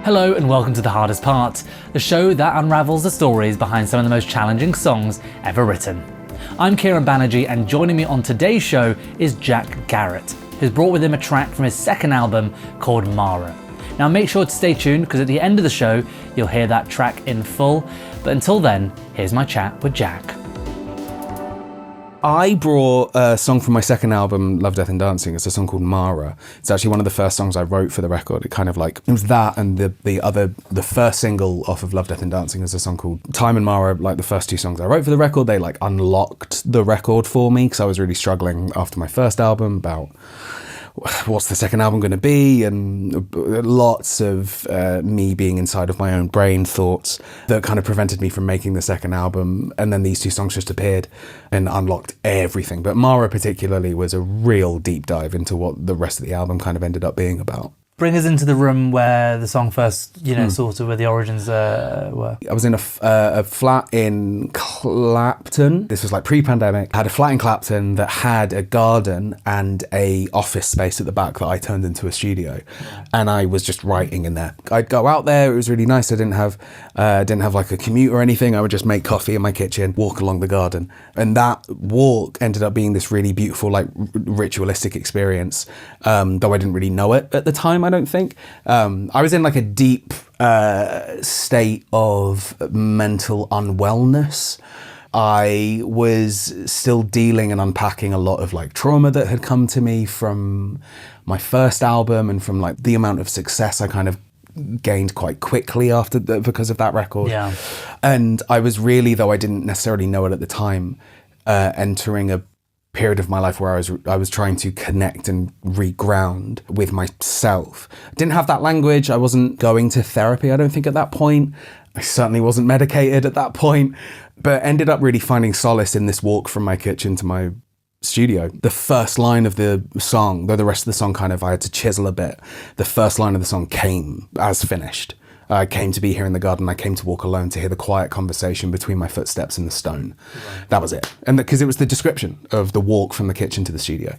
Hello and welcome to The Hardest Part, the show that unravels the stories behind some of the most challenging songs ever written. I'm Kieron Banerji, and joining me on today's show is Jack Garratt, who's brought with him a track from his second album called Mara. Now make sure to stay tuned, because at the end of the show you'll hear that track in full, but until then, here's my chat with Jack. I brought a song from my second album, Love, Death and Dancing. It's a song called Mara. It's actually one of the first songs I wrote for the record. It was that, and the first single off of Love, Death and Dancing is a song called Time and Mara. Like the first two songs I wrote for the record, they like unlocked the record for me, because I was really struggling after my first album about what's the second album going to be, and lots of me being inside of my own brain thoughts that kind of prevented me from making the second album. And then these two songs just appeared and unlocked everything. But Mara particularly was a real deep dive into what the rest of the album kind of ended up being about. Bring us into the room where the song first, sort of where the origins were. I was in a flat in Clapton. This was like pre-pandemic. I had a flat in Clapton that had a garden and a office space at the back that I turned into a studio. Yeah. And I was just writing in there. I'd go out there. It was really nice. I didn't have like a commute or anything. I would just make coffee in my kitchen, walk along the garden. And that walk ended up being this really beautiful, like ritualistic experience, though I didn't really know it at the time, I don't think. I was in like a deep state of mental unwellness. I was still dealing and unpacking a lot of like trauma that had come to me from my first album and from like the amount of success I kind of gained quite quickly because of that record. Yeah. And I was really, though I didn't necessarily know it at the time, entering a period of my life where I was trying to connect and reground with myself. I didn't have that language. I wasn't going to therapy, I don't think, at that point. I certainly wasn't medicated at that point, but ended up really finding solace in this walk from my kitchen to my studio. The first line of the song, though the rest of the song kind of I had to chisel a bit, the first line of the song came as finished. I came to be here in the garden. I came to walk alone to hear the quiet conversation between my footsteps and the stone. Right. That was it. And because it was the description of the walk from the kitchen to the studio.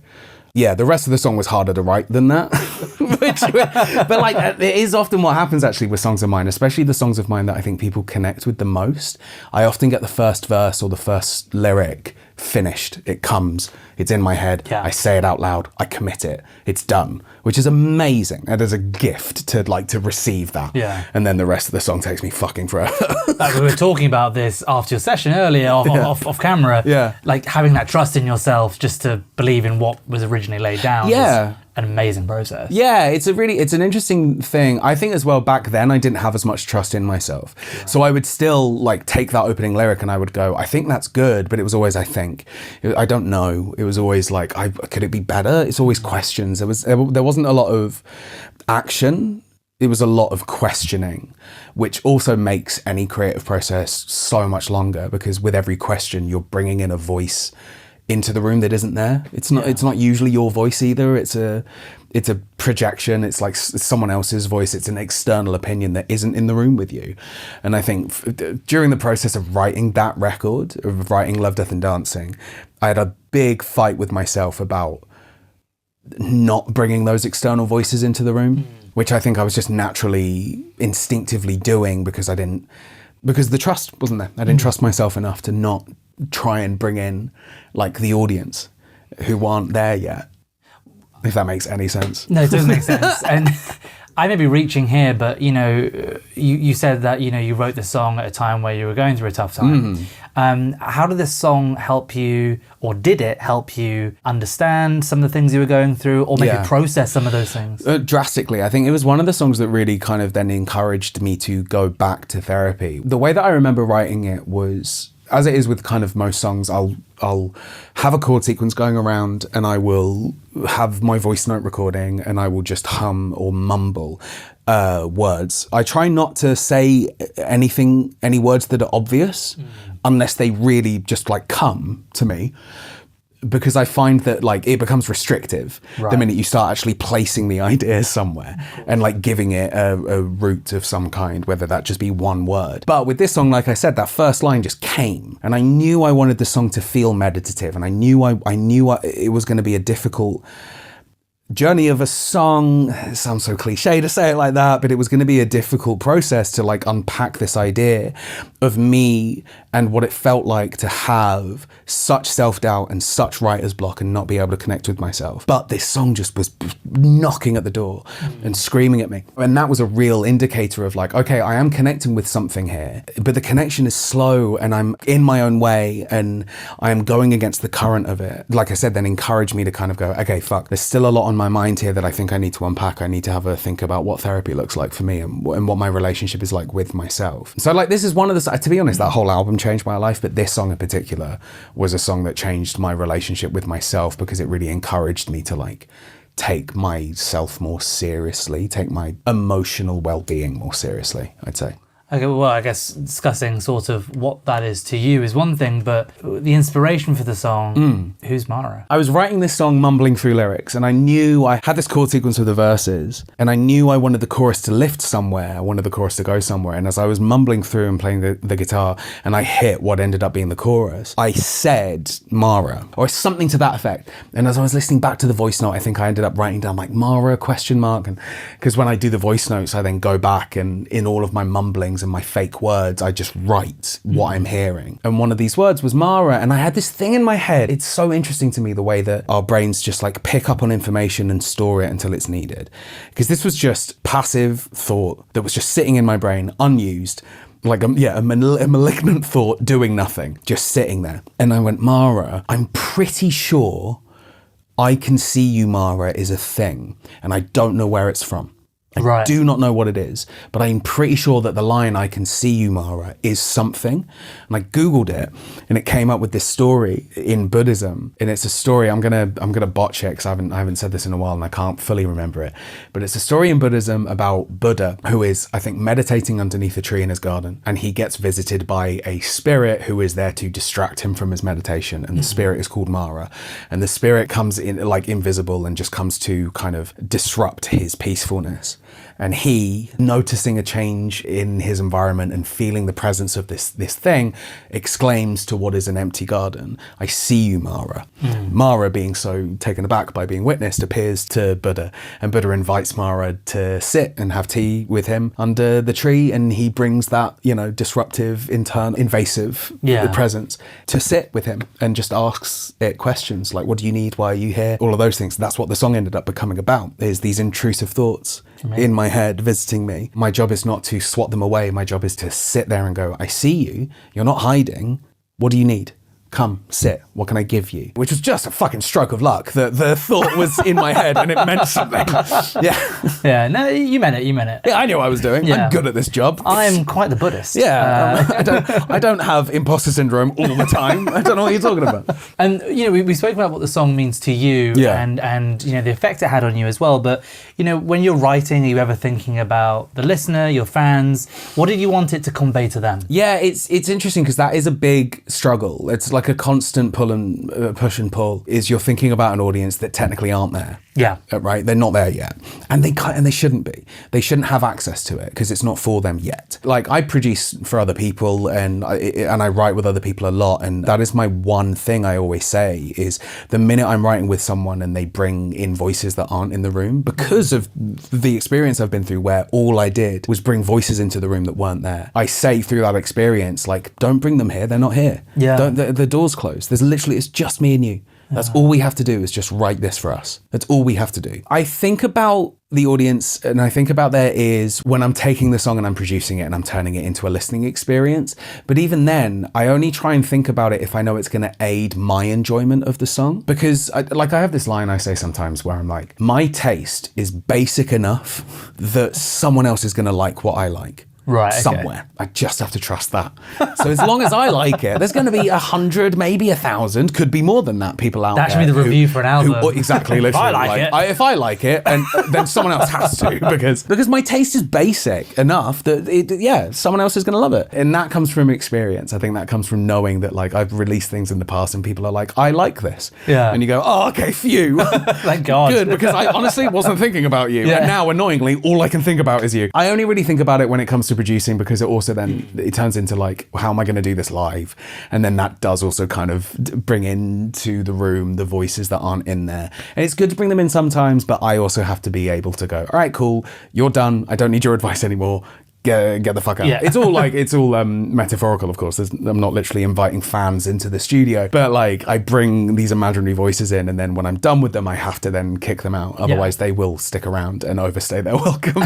Yeah, the rest of the song was harder to write than that. But like, it is often what happens actually with songs of mine, especially the songs of mine that I think people connect with the most. I often get the first verse or the first lyric finished. It comes, it's in my head. Yeah. I say it out loud. I commit it. It's done, which is amazing. And as a gift to receive that. Yeah. And then the rest of the song takes me fucking forever. Like we were talking about this after your session earlier off camera. Yeah. Like having that trust in yourself just to believe in what was originally laid down. Yeah. Is an amazing process. Yeah, it's an interesting thing. I think as well, back then I didn't have as much trust in myself. Yeah. So I would still like take that opening lyric and I would go, I think that's good, but it was always I think. I don't know. It was always like, could it be better? It's always questions. There wasn't a lot of action. It was a lot of questioning, which also makes any creative process so much longer, because with every question you're bringing in a voice into the room that isn't there. It's not usually your voice either. It's a projection. It's like someone else's voice. It's an external opinion that isn't in the room with you. And I think during the process of writing that record, of writing Love, Death and Dancing, I had a big fight with myself about not bringing those external voices into the room, which I think I was just naturally, instinctively doing because the trust wasn't there. I didn't trust myself enough to not try and bring in like the audience who aren't there yet, if that makes any sense. No, it does make sense. And I may be reaching here, but you said that you wrote the song at a time where you were going through a tough time. How did this song help you, or did it help you understand some of the things you were going through, or maybe process some of those things? Drastically. I think it was one of the songs that really kind of then encouraged me to go back to therapy. The way that I remember writing it was, as it is with kind of most songs, I'll have a chord sequence going around and I will have my voice note recording and I will just hum or mumble words. I try not to say any words that are obvious unless they really just like come to me. because I find that like it becomes restrictive the minute you start actually placing the idea somewhere and like giving it a root of some kind, whether that just be one word. But with this song, like I said, that first line just came, and I knew I wanted the song to feel meditative, and I knew it was going to be a difficult journey of a song. It sounds so cliche to say it like that, but it was going to be a difficult process to like unpack this idea of me and what it felt like to have such self-doubt and such writer's block and not be able to connect with myself. But this song just was knocking at the door and screaming at me. And that was a real indicator of like, okay, I am connecting with something here, but the connection is slow and I'm in my own way and I am going against the current of it. Like I said, then encouraged me to kind of go, okay, fuck, there's still a lot on my mind here that I think I need to unpack. I need to have a think about what therapy looks like for me and what my relationship is like with myself. So like, this is one of the, to be honest, that whole album changed my life, but this song in particular was a song that changed my relationship with myself because it really encouraged me to like take myself more seriously, take my emotional well-being more seriously, I'd say. Okay, well, I guess discussing sort of what that is to you is one thing, but the inspiration for the song, who's Mara? I was writing this song mumbling through lyrics, and I knew I had this chord sequence with the verses, and I knew I wanted the chorus to lift somewhere, I wanted the chorus to go somewhere, and as I was mumbling through and playing the guitar, and I hit what ended up being the chorus, I said Mara, or something to that effect. And as I was listening back to the voice note, I think I ended up writing down like Mara ? And because when I do the voice notes, I then go back and in all of my mumblings and my fake words, I just write what I'm hearing. And one of these words was Mara, and I had this thing in my head. It's so interesting to me the way that our brains just like pick up on information and store it until it's needed. Because this was just passive thought that was just sitting in my brain, unused, like a malignant thought doing nothing, just sitting there. And I went, Mara, I'm pretty sure I can see you, Mara, is a thing, and I don't know where it's from. I do not know what it is, but I'm pretty sure that the line "I can see you, Mara" is something. And I Googled it, and it came up with this story in Buddhism. And it's a story, I'm gonna botch it because I haven't said this in a while and I can't fully remember it. But it's a story in Buddhism about Buddha, who is, I think, meditating underneath a tree in his garden, and he gets visited by a spirit who is there to distract him from his meditation. And the spirit is called Mara. And the spirit comes in like invisible and just comes to kind of disrupt his peacefulness. And he, noticing a change in his environment and feeling the presence of this thing, exclaims to what is an empty garden, "I see you, Mara." Mara, being so taken aback by being witnessed, appears to Buddha, and Buddha invites Mara to sit and have tea with him under the tree, and he brings that, disruptive, internal, invasive presence to sit with him and just asks it questions like, what do you need? Why are you here? All of those things. That's what the song ended up becoming about, is these intrusive thoughts in my head visiting me. My job is not to swat them away. My job is to sit there and go, I see you. You're not hiding. What do you need? Come, sit. What can I give you? Which was just a fucking stroke of luck. The thought was in my head and it meant something. Yeah, no, you meant it. Yeah, I knew what I was doing. Yeah. I'm good at this job. I'm quite the Buddhist. Yeah, I don't have imposter syndrome all the time. I don't know what you're talking about. And, we spoke about what the song means to you and the effect it had on you as well. But, when you're writing, are you ever thinking about the listener, your fans? What did you want it to convey to them? Yeah, it's interesting because that is a big struggle. It's like a constant push and pull. Is you're thinking about an audience that technically aren't there. Yeah. Right? They're not there yet. And they shouldn't be. They shouldn't have access to it because it's not for them yet. Like, I produce for other people and I write with other people a lot. And that is my one thing I always say is the minute I'm writing with someone and they bring in voices that aren't in the room, because of the experience I've been through where all I did was bring voices into the room that weren't there. I say through that experience, like, don't bring them here. They're not here. Yeah. The door's closed. It's just me and you. That's all we have to do is just write this for us. That's all we have to do. I think about the audience and I think about their ears when I'm taking the song and I'm producing it and I'm turning it into a listening experience. But even then, I only try and think about it if I know it's going to aid my enjoyment of the song. Because I have this line I say sometimes where I'm like, my taste is basic enough that someone else is going to like what I like. Right, somewhere. I just have to trust that. So as long as I like it, there's going to be 100, maybe 1,000, could be more than that, people out there. That should be the review for an album. Exactly, literally. If I like it, and then someone else has to, because my taste is basic enough that someone else is going to love it. And that comes from experience. I think that comes from knowing that I've released things in the past and people are like, I like this. Yeah. And you go, oh, okay, phew. Thank God. Good, because I honestly wasn't thinking about you. Yeah. And now, annoyingly, all I can think about is you. I only really think about it when it comes to to producing, because it also then it turns into like, how am I going to do this live? And then that does also kind of bring into the room the voices that aren't in there. And it's good to bring them in sometimes, but I also have to be able to go, all right, cool, you're done. I don't need your advice anymore. Get the fuck out. Yeah. It's all metaphorical, of course. I'm not literally inviting fans into the studio, but like I bring these imaginary voices in, and then when I'm done with them, I have to then kick them out. Otherwise, they will stick around and overstay their welcome.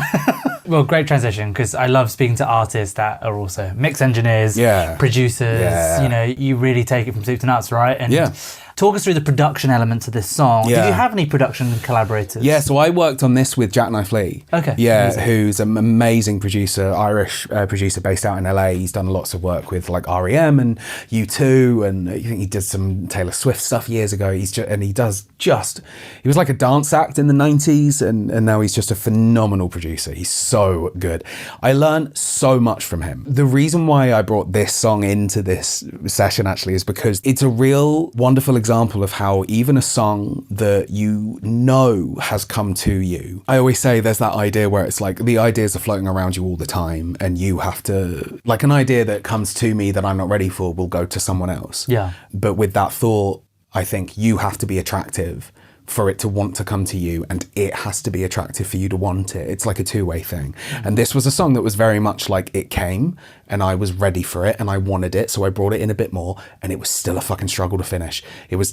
Well, great transition, because I love speaking to artists that are also mix engineers, producers. You know, you really take it from soup to nuts, right? And talk us through the production elements of this song. Did you have any production collaborators? Yeah, so I worked on this with Jackknife Lee. Okay. Yeah, amazing. Who's an amazing producer, Irish producer based out in LA. He's done lots of work with like REM and U2, and I think he did some Taylor Swift stuff years ago. He was like a dance act in the 90s, and now he's just a phenomenal producer. He's so good. I learned so much from him. The reason why I brought this song into this session actually is because it's a real wonderful example of how even a song that you know has come to you. I always say there's that idea where it's like the ideas are floating around you all the time, and you have to, like, an idea that comes to me that I'm not ready for will go to someone else. Yeah. But with that thought, I think you have to be attractive for it to want to come to you, and it has to be attractive for you to want it. It's like a two-way thing. And this was a song that was very much like it came, and I was ready for it, and I wanted it, so I brought it in a bit more, and it was still a fucking struggle to finish. There was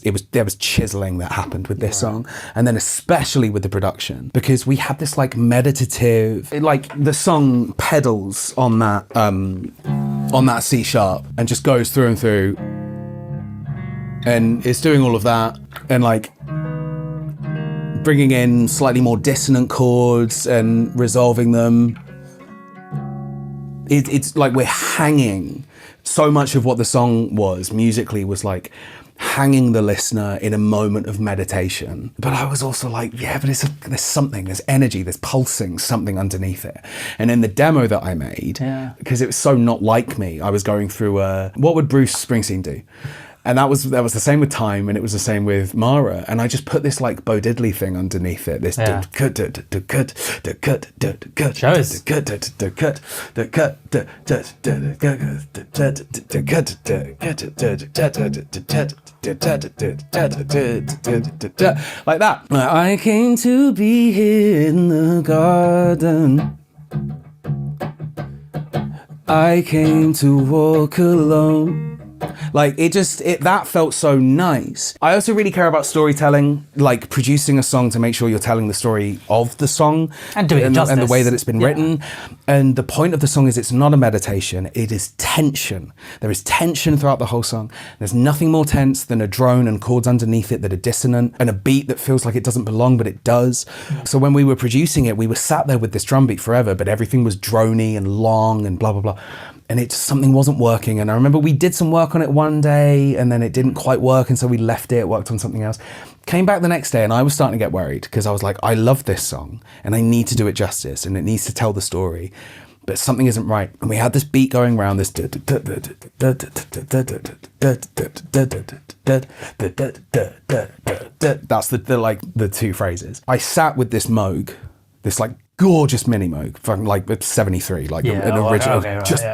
chiseling that happened with this song, and then especially with the production, because we had this like meditative, like the song pedals on that C sharp and just goes through and through, and it's doing all of that, and like bringing in slightly more dissonant chords and resolving them. It's like we're hanging. So much of what the song was musically was like hanging the listener in a moment of meditation. But I was also like, yeah, but there's something, there's energy, there's pulsing something underneath it. And in the demo that I made, because it was so not like me, I was going through what would Bruce Springsteen do? And that was the same with Time, and it was the same with Mara. And I just put this like Bo Diddley thing underneath it. This like that. I came to be here in the garden. I came to walk alone. Like that felt so nice. I also really care about storytelling, like producing a song to make sure you're telling the story of the song and doing it justice, and the way that it's been written. And the point of the song is it's not a meditation, it is tension. There is tension throughout the whole song. There's nothing more tense than a drone and chords underneath it that are dissonant, and a beat that feels like it doesn't belong, but it does. So when we were producing it, we were sat there with this drum beat forever, but everything was drony and long and blah, blah, blah. And something wasn't working. And I remember we did some work on it one day, and then it didn't quite work, and so we left it, worked on something else. Came back the next day, and I was starting to get worried, because I was like, I love this song, and I need to do it justice, and it needs to tell the story, but something isn't right. And we had this beat going around, this that's the two phrases. I sat with this Moog, this like gorgeous mini Moog from like 73, like an original,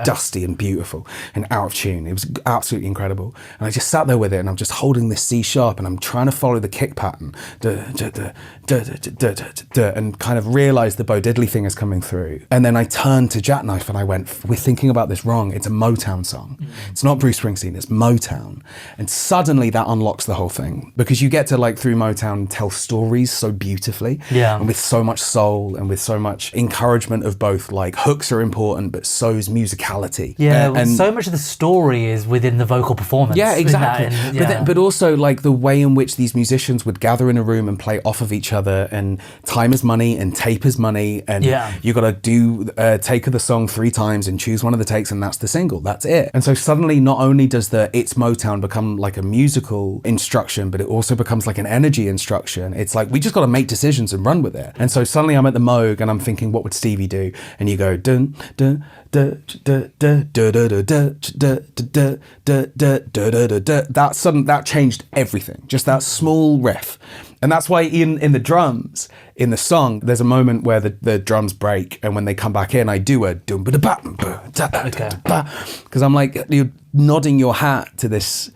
dusty and beautiful and out of tune. It was absolutely incredible. And I just sat there with it, and I'm just holding this C sharp, and I'm trying to follow the kick pattern and kind of realize the Bo Diddley thing is coming through. And then I turned to Jackknife and I went, we're thinking about this wrong. It's a Motown song. It's not Bruce Springsteen, it's Motown. And suddenly that unlocks the whole thing, because you get to like through Motown tell stories so beautifully, and with so much soul and with so much encouragement of both, like hooks are important, but so's musicality. And so much of the story is within the vocal performance. Yeah, exactly. But also like the way in which these musicians would gather in a room and play off of each other, and time is money and tape is money, and you got to do a take of the song 3 times and choose one of the takes, and that's the single, that's it. And so suddenly not only does the It's Motown become like a musical instruction, but it also becomes like an energy instruction. It's like we just got to make decisions and run with it. And so suddenly I'm at the Moog Moog and I'm thinking, what would Stevie do? And you go dun dun dun dun dun dun dun dun dun dun dun. That changed everything. Just that small riff. And that's why in the drums, in the song, there's a moment where the drums break, and when they come back in, I do a dum ba da ba, because I'm like, you're nodding your hat to this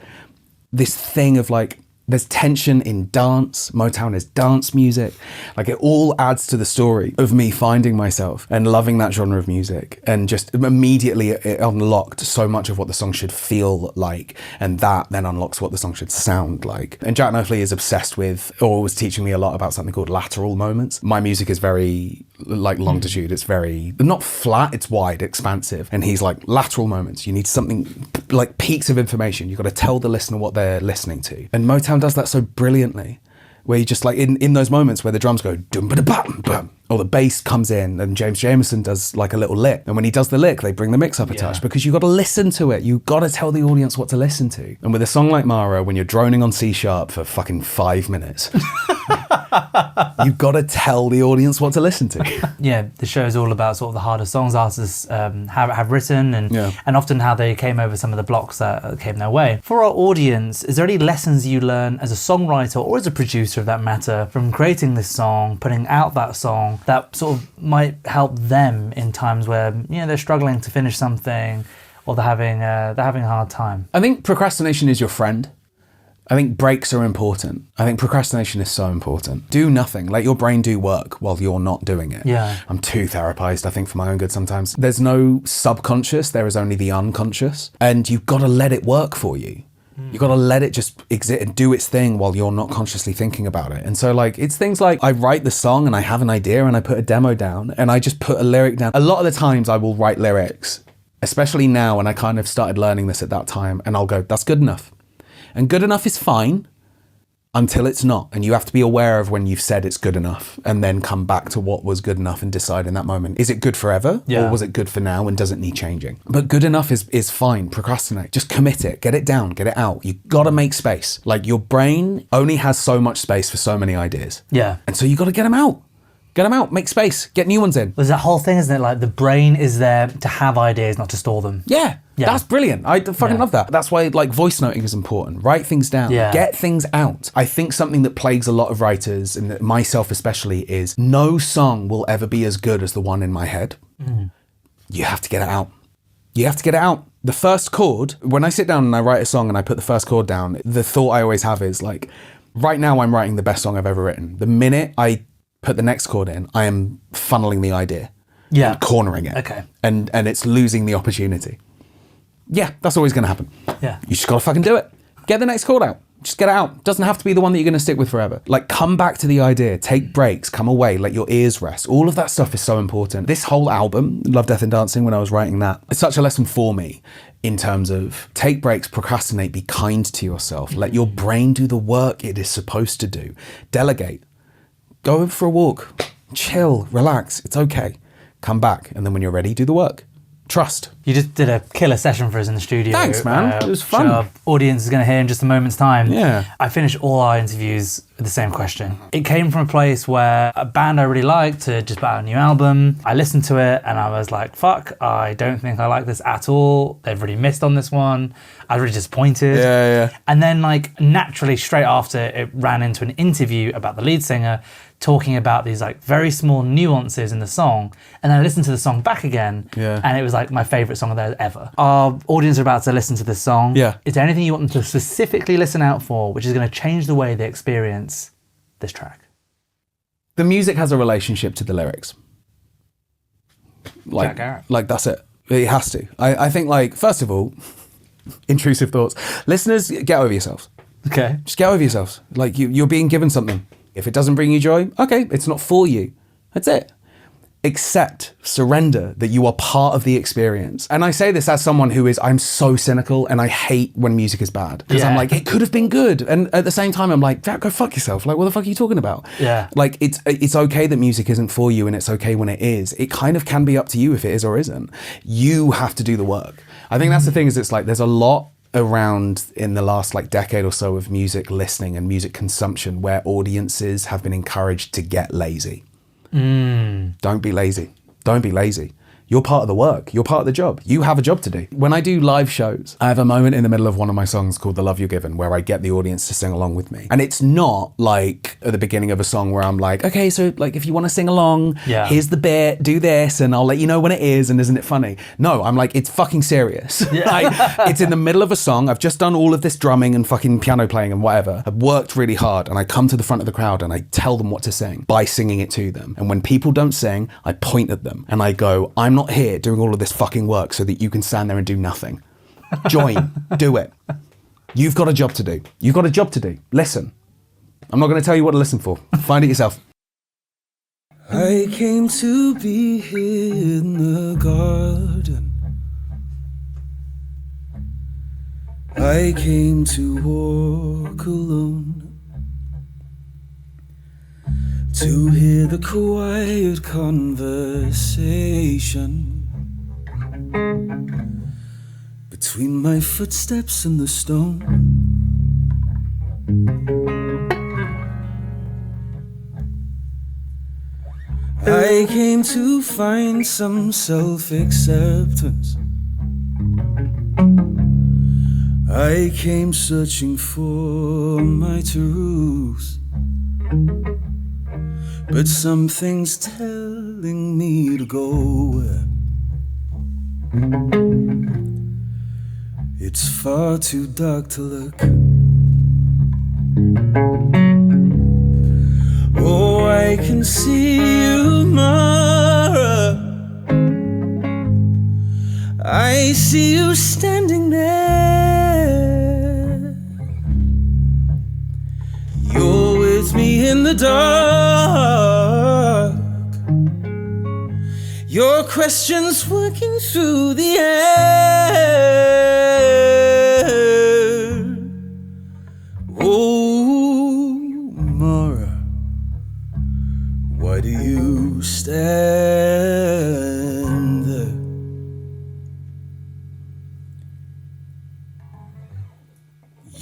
thing of like, there's tension in dance. Motown is dance music. Like, it all adds to the story of me finding myself and loving that genre of music. And just immediately it unlocked so much of what the song should feel like. And that then unlocks what the song should sound like. And Jack Knowsley is obsessed with, or was teaching me a lot about something called lateral moments. My music is very like longitude. It's very, not flat, it's wide, expansive. And he's like, lateral moments. You need something like peaks of information. You've got to tell the listener what they're listening to. And Motown does that so brilliantly, where you just like in those moments where the drums go dum ba da bum bum, or the bass comes in and James Jamerson does like a little lick, and when he does the lick they bring the mix up a touch, because you've got to listen to it. You've got to tell the audience what to listen to. And with a song like Mara, when you're droning on C sharp for fucking 5 minutes, you've got to tell the audience what to listen to. Yeah, the show is all about sort of the harder songs artists have written, and often how they came over some of the blocks that came their way. For our audience, is there any lessons you learn as a songwriter or as a producer of that matter from creating this song, putting out that song, that sort of might help them in times where they're struggling to finish something, or they're having a hard time? I think procrastination is your friend. I think breaks are important. I think procrastination is so important. Do nothing. Let your brain do work while you're not doing it. Yeah. I'm too therapized, I think, for my own good sometimes. There's no subconscious, there is only the unconscious. And you've got to let it work for you. You've got to let it just exist and do its thing while you're not consciously thinking about it. And so like, it's things like I write the song and I have an idea and I put a demo down and I just put a lyric down. A lot of the times I will write lyrics, especially now, and I kind of started learning this at that time, and I'll go, that's good enough. And good enough is fine until it's not. And you have to be aware of when you've said it's good enough, and then come back to what was good enough and decide in that moment, is it good forever? Yeah. Or was it good for now and does it need changing? But good enough is fine. Procrastinate. Just commit it. Get it down. Get it out. You got to make space. Like, your brain only has so much space for so many ideas. Yeah. And so you got to get them out. Get them out. Make space. Get new ones in. There's that whole thing, isn't it? Like, the brain is there to have ideas, not to store them. Yeah. That's brilliant. I fucking love that. That's why like voice noting is important. Write things down. Yeah. Get things out. I think something that plagues a lot of writers, and myself especially, is no song will ever be as good as the one in my head. You have to get it out. You have to get it out. The first chord, when I sit down and I write a song and I put the first chord down, the thought I always have is like, right now I'm writing the best song I've ever written. The minute I put the next chord in, I am funneling the idea. Yeah. And cornering it. Okay. And it's losing the opportunity. Yeah, that's always going to happen. Yeah. You just got to fucking do it. Get the next chord out. Just get it out. Doesn't have to be the one that you're going to stick with forever. Like, come back to the idea. Take breaks. Come away. Let your ears rest. All of that stuff is so important. This whole album, Love, Death and Dancing, when I was writing that, it's such a lesson for me in terms of take breaks, procrastinate, be kind to yourself. Let your brain do the work it is supposed to do. Delegate. Go for a walk. Chill. Relax. It's okay. Come back. And then when you're ready, do the work. Trust. You just did a killer session for us in the studio. Thanks, man. It was fun. Our audience is going to hear in just a moment's time. Yeah. I finish all our interviews with the same question. It came from a place where a band I really liked had just put out a new album. I listened to it and I was like, fuck, I don't think I like this at all. They've really missed on this one. I was really disappointed. Yeah. And then like naturally straight after, it ran into an interview about the lead singer talking about these like very small nuances in the song. And then I listened to the song back again, and it was like my favorite song of theirs ever. Our audience are about to listen to this song. Yeah. Is there anything you want them to specifically listen out for, which is going to change the way they experience this track? The music has a relationship to the lyrics. Jack Garratt. Like, that's it. It has to. I think, like, first of all, intrusive thoughts. Listeners, get over yourselves. Okay. Just get over yourselves. Like, you're being given something. If it doesn't bring you joy, okay, it's not for you. That's it. Accept, surrender that you are part of the experience. And I say this as someone who is, I'm so cynical and I hate when music is bad. Because I'm like, it could have been good. And at the same time, I'm like, go fuck yourself. Like, what the fuck are you talking about? Yeah. Like, it's okay that music isn't for you, and it's okay when it is. It kind of can be up to you if it is or isn't. You have to do the work. I think that's the thing, is it's like, there's a lot around in the last like decade or so of music listening and music consumption where audiences have been encouraged to get lazy. Don't be lazy. Don't be lazy. You're part of the work. You're part of the job. You have a job to do. When I do live shows, I have a moment in the middle of one of my songs called The Love You're Given where I get the audience to sing along with me. And it's not like at the beginning of a song where I'm like, okay, so like if you want to sing along, here's the bit, do this, and I'll let you know when it is, and isn't it funny? No, I'm like, it's fucking serious. It's in the middle of a song. I've just done all of this drumming and fucking piano playing and whatever. I've worked really hard, and I come to the front of the crowd and I tell them what to sing by singing it to them. And when people don't sing, I point at them and I go, I'm not here doing all of this fucking work so that you can stand there and do nothing. Join. Do it. You've got a job to do. You've got a job to do. Listen. I'm not going to tell you what to listen for. Find it yourself. I came to be here in the garden. I came to walk alone. To hear the quiet conversation between my footsteps and the stone. I came to find some self-acceptance. I came searching for my truth. But something's telling me to go. It's far too dark to look. Oh, I can see you, Mara. I see you standing there. You're with me in the dark. Your questions working through the air. Oh, Mara, why do you stand there?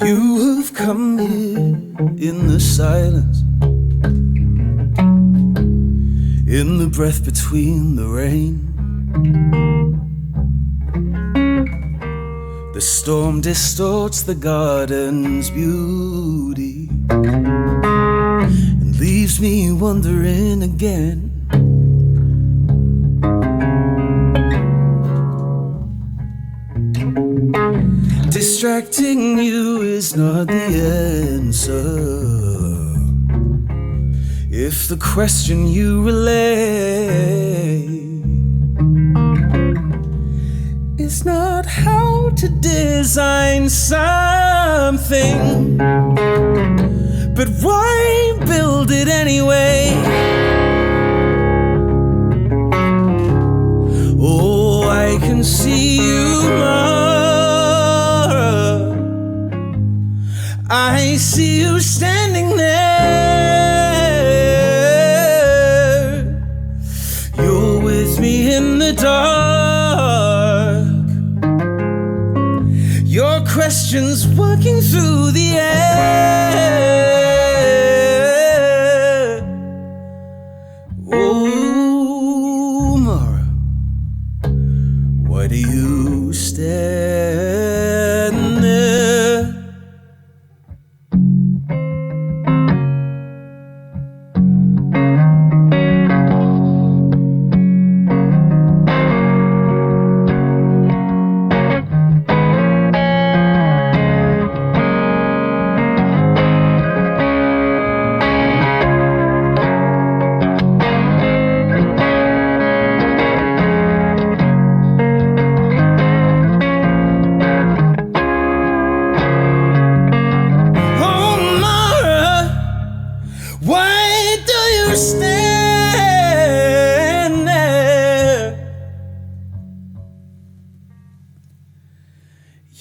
You have come here in the silence, in the breath between the rain. The storm distorts the garden's beauty and leaves me wondering again. Distracting you is not the answer. If the question you relay is not how to design something, but why build it anyway? Oh, I can see you, Mara. I see you standing there. You're with me in the dark. Your questions working through the air. Oh, Mara, why do you stand there?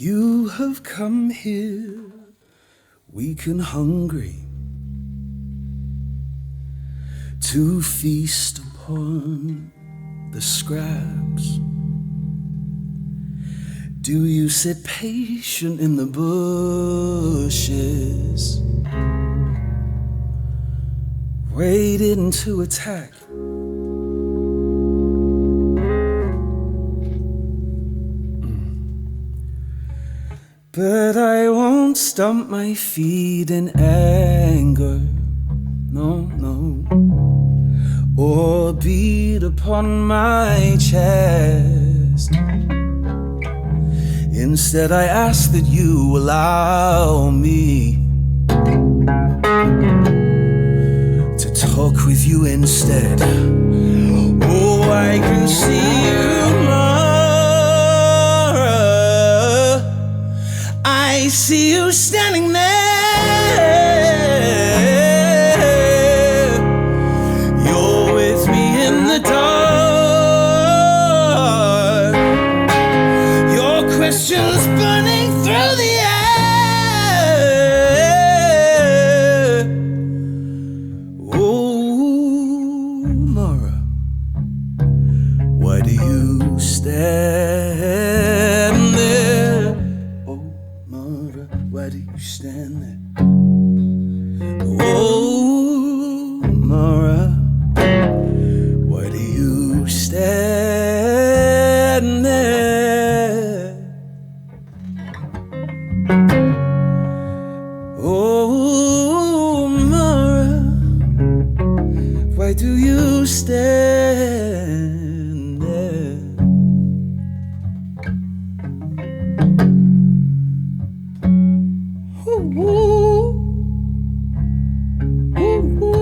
You have come here weak and hungry to feast upon the scraps. Do you sit patient in the bushes waiting to attack. But I won't stomp my feet in anger, no, no, or beat upon my chest. Instead, I ask that you allow me to talk with you instead. Oh, I can see you more. I see you standing there. You're with me in the dark. Your questions burning through the air. Oh, Mara, why do you stand there? Oh, Mara, why do you stand there? Oh, Mara, why do you stand there? Oh, Mara, why do you stand there? Ooh, ooh, ooh.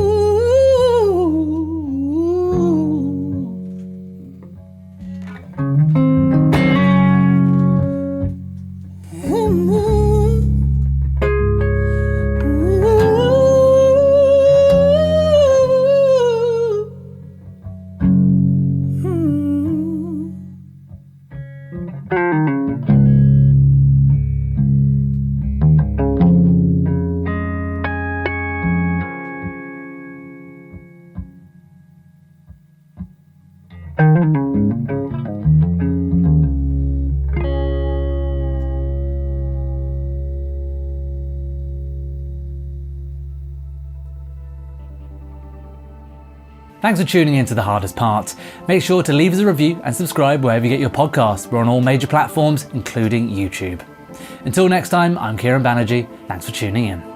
Thanks for tuning in to The Hardest Part. Make sure to leave us a review and subscribe wherever you get your podcasts. We're on all major platforms, including YouTube. Until next time, I'm Kieron Banerji. Thanks for tuning in.